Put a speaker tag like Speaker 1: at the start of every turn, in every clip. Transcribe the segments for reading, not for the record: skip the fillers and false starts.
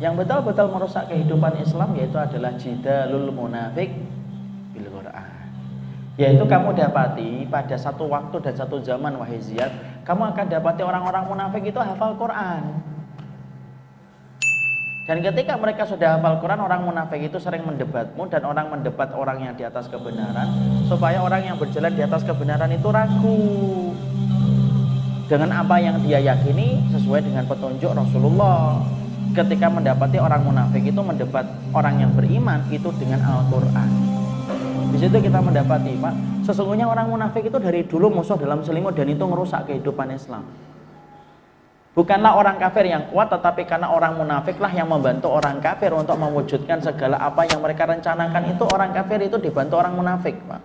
Speaker 1: Yang betul-betul merusak kehidupan Islam yaitu adalah jidalul munafik bil Quran. Yaitu kamu dapati pada satu waktu dan satu zaman, wahai Ziyad, kamu akan dapati orang-orang munafik itu hafal Quran. Dan ketika mereka sudah hafal Quran, orang munafik itu sering mendebatmu, dan orang mendebat orang yang di atas kebenaran, supaya orang yang berjalan di atas kebenaran itu ragu dengan apa yang dia yakini sesuai dengan petunjuk Rasulullah. Ketika mendapati orang munafik itu mendebat orang yang beriman itu dengan Al-Quran. Di situ kita mendapati, Pak, sesungguhnya orang munafik itu dari dulu musuh dalam selimut dan itu merusak kehidupan Islam. Bukanlah orang kafir yang kuat, tetapi karena orang munafiklah yang membantu orang kafir untuk mewujudkan segala apa yang mereka rencanakan. Itu orang kafir itu dibantu orang munafik, Pak.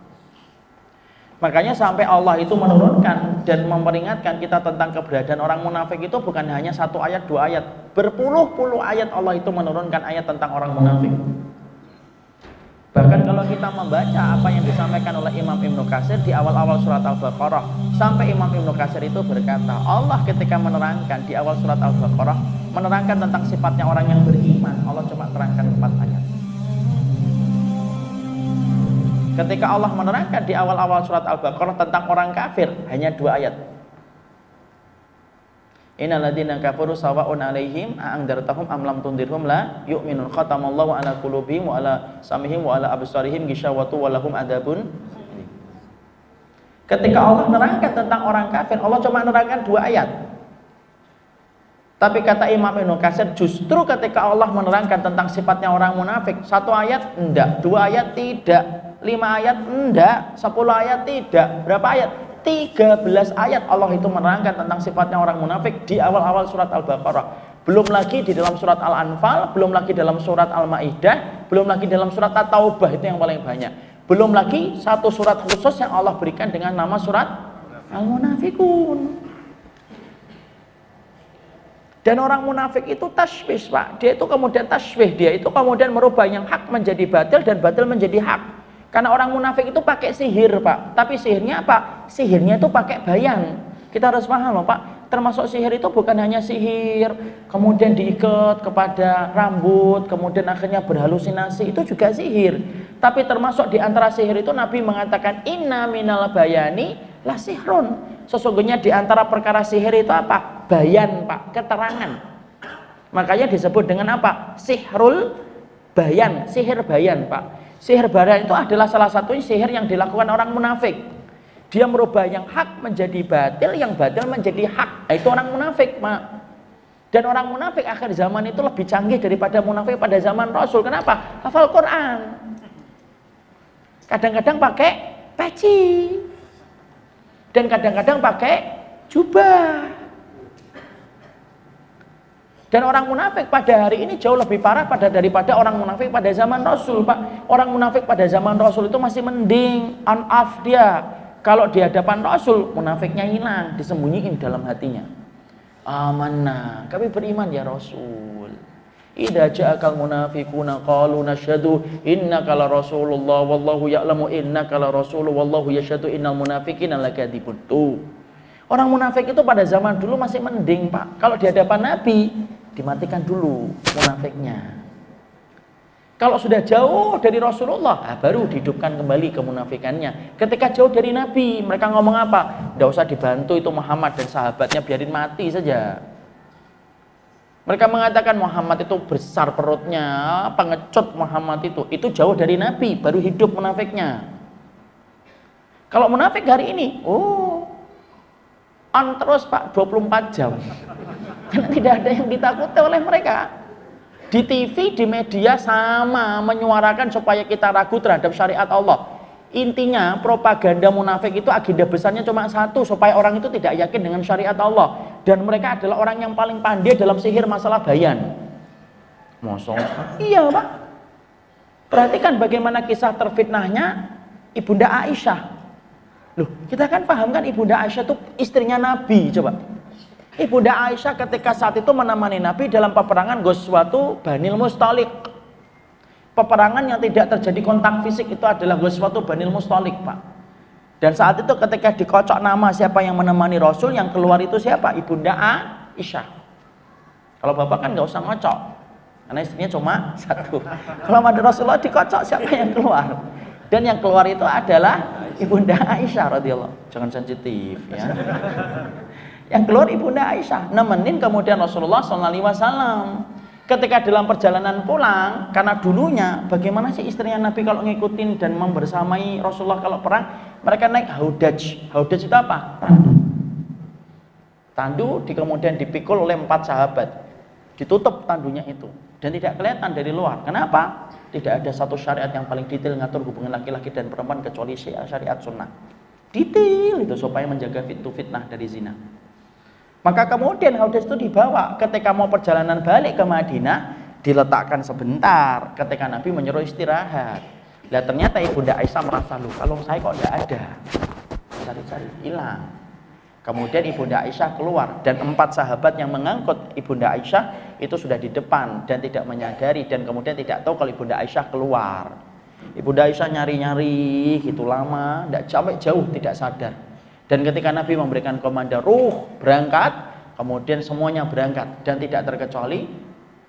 Speaker 1: Makanya sampai Allah itu menurunkan dan memperingatkan kita tentang keberadaan orang munafik itu bukan hanya satu ayat, dua ayat, berpuluh-puluh ayat Allah itu menurunkan ayat tentang orang munafik. Bahkan kalau kita membaca apa yang disampaikan oleh Imam Ibnu Katsir di awal-awal surat Al-Baqarah, sampai Imam Ibnu Katsir itu berkata, Allah ketika menerangkan di awal surat Al-Baqarah, menerangkan tentang sifatnya orang yang beriman, Allah cuma terangkan 4 ayat. Ketika Allah menerangkan di awal-awal surat Al-Baqarah tentang orang kafir, hanya 2 ayat. Innal ladzina kafaru sawa'un 'alaihim a'andzartahum am lam tundirhum la yu'minun khatamallahu 'ala qulubihim wa 'ala sam'ihim wa 'ala absarihim ghishawatu wa lahum adzabun. Ketika Allah menerangkan tentang orang kafir, Allah cuma menerangkan 2 ayat. Tapi kata Imam Ibnu Katsir, justru ketika Allah menerangkan tentang sifatnya orang munafik, 1 ayat enggak, 2 ayat tidak, 5 ayat enggak, 10 ayat tidak, berapa ayat? 13 ayat Allah itu menerangkan tentang sifatnya orang munafik di awal-awal surat Al-Baqarah. Belum lagi di dalam surat Al-Anfal, belum lagi dalam surat Al-Maidah, belum lagi dalam surat At-Taubah, itu yang paling banyak. Belum lagi satu surat khusus yang Allah berikan dengan nama surat Al-Munafikun. Dan orang munafik itu tasbih, Pak. Dia itu kemudian tasbih, dia itu kemudian merubah yang hak menjadi batil dan batil menjadi hak. Karena orang munafik itu pakai sihir, Pak. Tapi sihirnya apa? Sihirnya itu pakai bayan. Kita harus paham loh, Pak. Termasuk sihir itu bukan hanya sihir, kemudian diikat kepada rambut, kemudian akhirnya berhalusinasi, itu juga sihir. Tapi termasuk di antara sihir itu Nabi mengatakan inna minal bayani la sihrun. Sesungguhnya di antara perkara sihir itu apa? Bayan, Pak, keterangan. Makanya disebut dengan apa? Sihrul bayan, sihir bayan, Pak. Sihir bayan itu adalah salah satu sihir yang dilakukan orang munafik. Dia merubah yang hak menjadi batil, yang batil menjadi hak. Itu orang munafik, Pak. Dan orang munafik akhir zaman itu lebih canggih daripada munafik pada zaman Rasul. Kenapa? Hafal Quran. Kadang-kadang pakai peci. Dan kadang-kadang pakai jubah. Dan orang munafik pada hari ini jauh lebih parah daripada orang munafik pada zaman Rasul, Pak. Orang munafik pada zaman Rasul itu masih mending, on off dia. Kalau di hadapan Rasul, munafiknya hilang, disembunyiin dalam hatinya. Amanah, kami beriman ya Rasul. Idza ja'akal munafiquna qalu nasyhadu innaka la rasulullah wallahu ya'lamu innaka la rasul wallahu yashhadu innal munafiqina lakadzibun. Tuh. Orang munafik itu pada zaman dulu masih mending, Pak. Kalau di hadapan Nabi, dimatikan dulu munafiknya. Kalau sudah jauh dari Rasulullah, baru dihidupkan kembali kemunafikannya. Ketika jauh dari Nabi, mereka ngomong apa? Nggak usah dibantu itu Muhammad dan sahabatnya, biarin mati saja. Mereka mengatakan Muhammad itu besar perutnya, pengecut Muhammad itu jauh dari Nabi, baru hidup munafiknya. Kalau munafik hari ini, on terus, Pak, 24 jam. Karena tidak ada yang ditakuti oleh mereka. Di TV, di media sama menyuarakan supaya kita ragu terhadap syariat Allah. Intinya propaganda munafik itu agenda besarnya cuma satu, supaya orang itu tidak yakin dengan syariat Allah. Dan mereka adalah orang yang paling pandai dalam sihir masalah bayan. Masa? Iya, Pak. Perhatikan bagaimana kisah terfitnahnya Ibunda Aisyah. Loh, kita kan paham kan Ibunda Aisyah itu istrinya Nabi, coba. Ibunda Aisyah ketika saat itu menemani Nabi dalam peperangan Ghazwatu Banil Mustalik. Peperangan yang tidak terjadi kontak fisik itu adalah Ghazwatu Banil Mustalik, Pak. Dan saat itu ketika dikocok nama siapa yang menemani Rasul, yang keluar itu siapa? Ibunda Aisyah. Kalau bapak kan nggak usah ngocok. Karena istrinya cuma satu. Kalau mati Rasulullah dikocok, siapa yang keluar? Dan yang keluar itu adalah Ibunda Aisyah radhiyallahu. Jangan sensitif ya. Yang keluar Ibunda Aisyah nemenin kemudian Rasulullah SAW. Ketika dalam perjalanan pulang, karena dulunya bagaimana sih istrinya Nabi kalau ngikutin dan membersamai Rasulullah kalau perang, mereka naik haudaj. Haudaj itu apa? Tandu kemudian dipikul oleh 4 sahabat, ditutup tandunya itu dan tidak kelihatan dari luar. Kenapa? Tidak ada satu syariat yang paling detail ngatur hubungan laki-laki dan perempuan kecuali syariat sunnah. Detail itu supaya menjaga fitnah dari zina. Maka kemudian haudaj itu dibawa ketika mau perjalanan balik ke Madinah, diletakkan sebentar ketika Nabi menyuruh istirahat. Nah ternyata Ibunda Aisyah merasa, loh kalau saya kok tidak ada, cari-cari hilang. Kemudian Ibunda Aisyah keluar dan 4 sahabat yang mengangkut Ibunda Aisyah itu sudah di depan dan tidak menyadari dan kemudian tidak tahu kalau Ibunda Aisyah keluar. Ibunda Aisyah nyari-nyari gitu lama, tidak sampai jauh tidak sadar. Dan ketika Nabi memberikan komando ruh berangkat, kemudian semuanya berangkat dan tidak terkecuali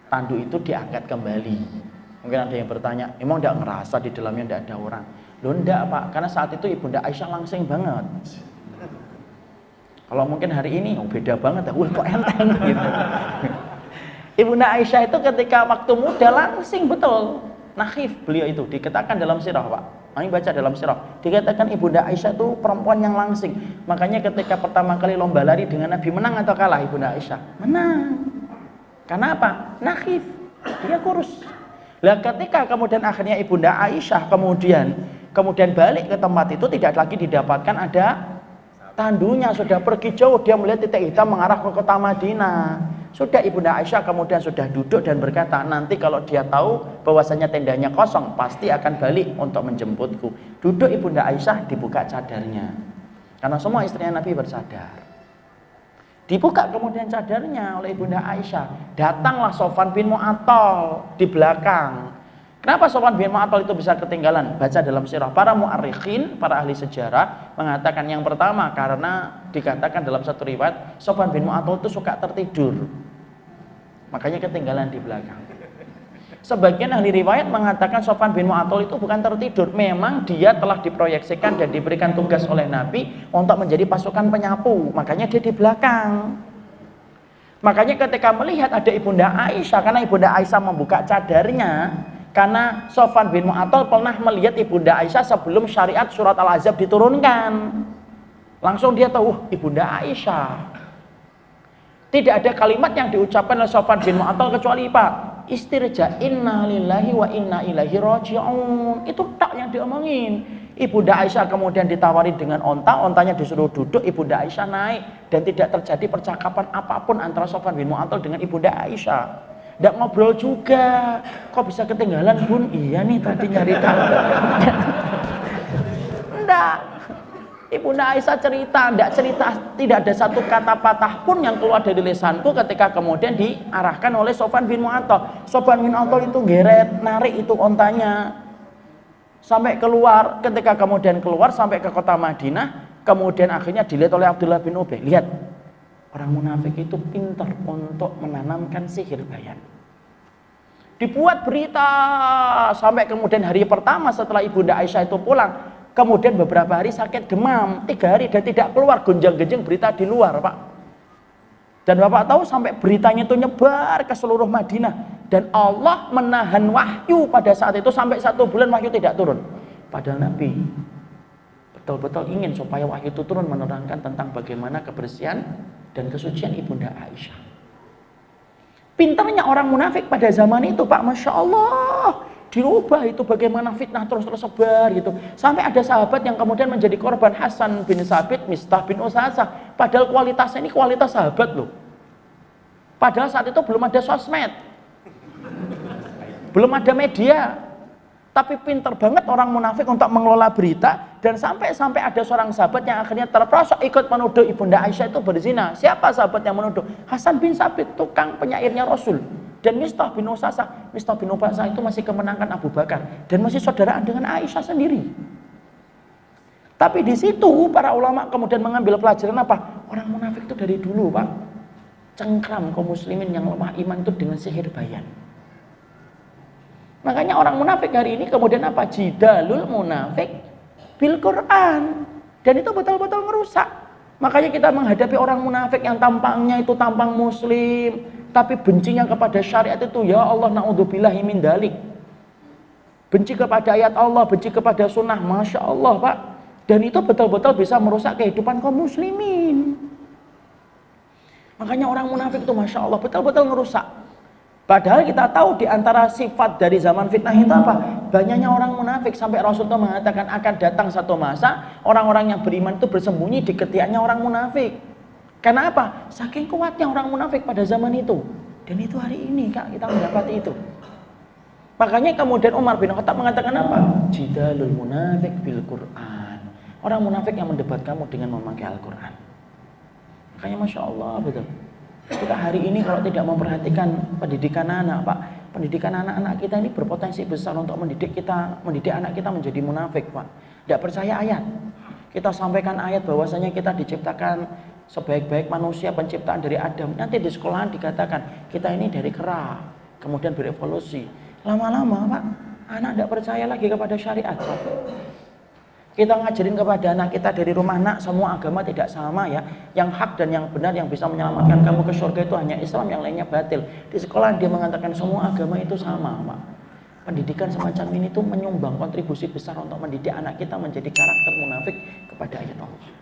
Speaker 1: tandu itu diangkat kembali. Mungkin ada yang bertanya, emang tidak ngerasa di dalamnya tidak ada orang? Loh enggak Pak, karena saat itu Ibunda Aisyah langsing banget. Kalau mungkin hari ini beda banget, wah kok enteng gitu. Ibunda Aisyah itu ketika waktu muda langsing betul. Nakhif beliau itu dikatakan dalam sirah Pak. Kami baca dalam sirah, dikatakan Ibunda Aisyah itu perempuan yang langsing. Makanya ketika pertama kali lomba lari dengan Nabi, menang atau kalah Ibunda Aisyah? Menang. Karena apa? Nakhif, dia kurus. Lah ketika kemudian akhirnya Ibunda Aisyah kemudian balik ke tempat itu, tidak lagi didapatkan ada tandunya, sudah pergi jauh, dia melihat titik hitam mengarah ke kota Madinah. Sudah Ibunda Aisyah kemudian sudah duduk dan berkata, nanti kalau dia tahu bahwasanya tendanya kosong, pasti akan balik untuk menjemputku. Duduk Ibunda Aisyah, dibuka cadarnya. Karena semua istrinya Nabi bercadar. Dibuka kemudian cadarnya oleh Ibunda Aisyah. Datanglah Sofwan bin Mu'attal di belakang. Kenapa Sofwan bin Mu'attal itu bisa ketinggalan? Baca dalam sirah. Para mu'arrikhin, para ahli sejarah mengatakan yang pertama karena dikatakan dalam satu riwayat Sofwan bin Mu'attal itu suka tertidur. Makanya ketinggalan di belakang. Sebagian ahli riwayat mengatakan Sofwan bin Mu'attal itu bukan tertidur, memang dia telah diproyeksikan dan diberikan tugas oleh Nabi untuk menjadi pasukan penyapu, makanya dia di belakang. Makanya ketika melihat ada Ibunda Aisyah, karena Ibunda Aisyah membuka cadarnya, karena Sofwan bin Mu'attal pernah melihat Ibunda Aisyah sebelum syariat surat Al-Ahzab diturunkan. Langsung dia tahu Ibunda Aisyah. Tidak ada kalimat yang diucapkan oleh Sofwan bin Mu'attal kecuali Pak, istirja, inna lillahi wa inna ilaihi raji'un. Itu tak yang diomongin. Ibunda Aisyah kemudian ditawari dengan onta, ontanya disuruh duduk, Ibunda Aisyah naik dan tidak terjadi percakapan apapun antara Sofwan bin Mu'attal dengan Ibunda Aisyah. Tidak ngobrol juga. Kok bisa ketinggalan Bun? Iya nih tadi nyari tahu. Enggak. Ibunda Aisyah cerita, tidak ada satu kata patah pun yang keluar dari lisanku ketika kemudian diarahkan oleh Sofwan bin Mu'attal. Sofwan bin Mu'attal itu geret, narik itu ontanya sampai keluar. Ketika kemudian keluar sampai ke kota Madinah, kemudian akhirnya dilihat oleh Abdullah bin Ubay. Lihat, orang munafik itu pintar untuk menanamkan sihir bayan. Dibuat berita sampai kemudian hari pertama setelah Ibunda Aisyah itu pulang. Kemudian beberapa hari sakit demam, 3 hari dan tidak keluar, gonjang-ganjing berita di luar Pak. Dan Bapak tahu sampai beritanya itu nyebar ke seluruh Madinah. Dan Allah menahan wahyu pada saat itu sampai 1 bulan wahyu tidak turun. Padahal Nabi betul-betul ingin supaya wahyu itu turun menerangkan tentang bagaimana kebersihan dan kesucian Ibunda Aisyah. Pintarnya orang munafik pada zaman itu Pak, Masya Allah. Dirubah itu bagaimana fitnah terus tersebar gitu. Sampai ada sahabat yang kemudian menjadi korban, Hasan bin Sabit, Mistah bin Usasah. Padahal kualitasnya ini kualitas sahabat loh. Padahal saat itu belum ada sosmed. Belum ada media. Tapi pintar banget orang munafik untuk mengelola berita. Dan sampai ada seorang sahabat yang akhirnya terperosok ikut menuduh Ibunda Aisyah itu berzina. Siapa sahabat yang menuduh? Hasan bin Sabit, tukang penyairnya Rasul. Dan Mistah bin Usasah itu masih kemenangan Abu Bakar dan masih saudaraan dengan Aisyah sendiri. Tapi di situ para ulama kemudian mengambil pelajaran apa? Orang munafik itu dari dulu Pak, cengkram kaum muslimin yang lemah iman itu dengan sihir bayan. Makanya orang munafik hari ini kemudian apa? Jidalul munafik bil Quran. Dan itu betul-betul merusak. Makanya kita menghadapi orang munafik yang tampangnya itu tampang muslim, tapi bencinya kepada syariat itu, ya Allah, na'udzubillahi min dalik. Benci kepada ayat Allah, benci kepada sunnah, Masya Allah Pak. Dan itu betul-betul bisa merusak kehidupan kaum muslimin. Makanya orang munafik itu Masya Allah betul-betul merusak. Padahal kita tahu di antara sifat dari zaman fitnah itu apa? Banyaknya orang munafik, sampai Rasulullah mengatakan akan datang satu masa orang-orang yang beriman itu bersembunyi di ketiaknya orang munafik. Karena apa? Saking kuatnya orang munafik pada zaman itu. Dan itu hari ini Kak kita mendapati itu. Makanya kemudian Umar bin Khattab mengatakan apa? Jidalul munafik bil Quran. Orang munafik yang mendebat kamu dengan memakai Al-Quran. Makanya Masya Allah betul. Kita hari ini kalau tidak memperhatikan pendidikan anak Pak, pendidikan anak-anak kita ini berpotensi besar untuk mendidik anak kita menjadi munafik Pak. Tidak percaya ayat. Kita sampaikan ayat bahwasanya kita diciptakan sebaik-baik manusia, penciptaan dari Adam. Nanti di sekolahan dikatakan kita ini dari kera, kemudian berevolusi. Lama-lama Pak, anak tidak percaya lagi kepada syariat Pak. Kita ngajarin kepada anak kita dari rumah, nak, semua agama tidak sama ya. Yang hak dan yang benar yang bisa menyelamatkan kamu ke surga itu hanya Islam, yang lainnya batil. Di sekolah dia mengatakan semua agama itu sama Pak. Pendidikan semacam ini tuh menyumbang kontribusi besar untuk mendidik anak kita menjadi karakter munafik kepada ayat Allah.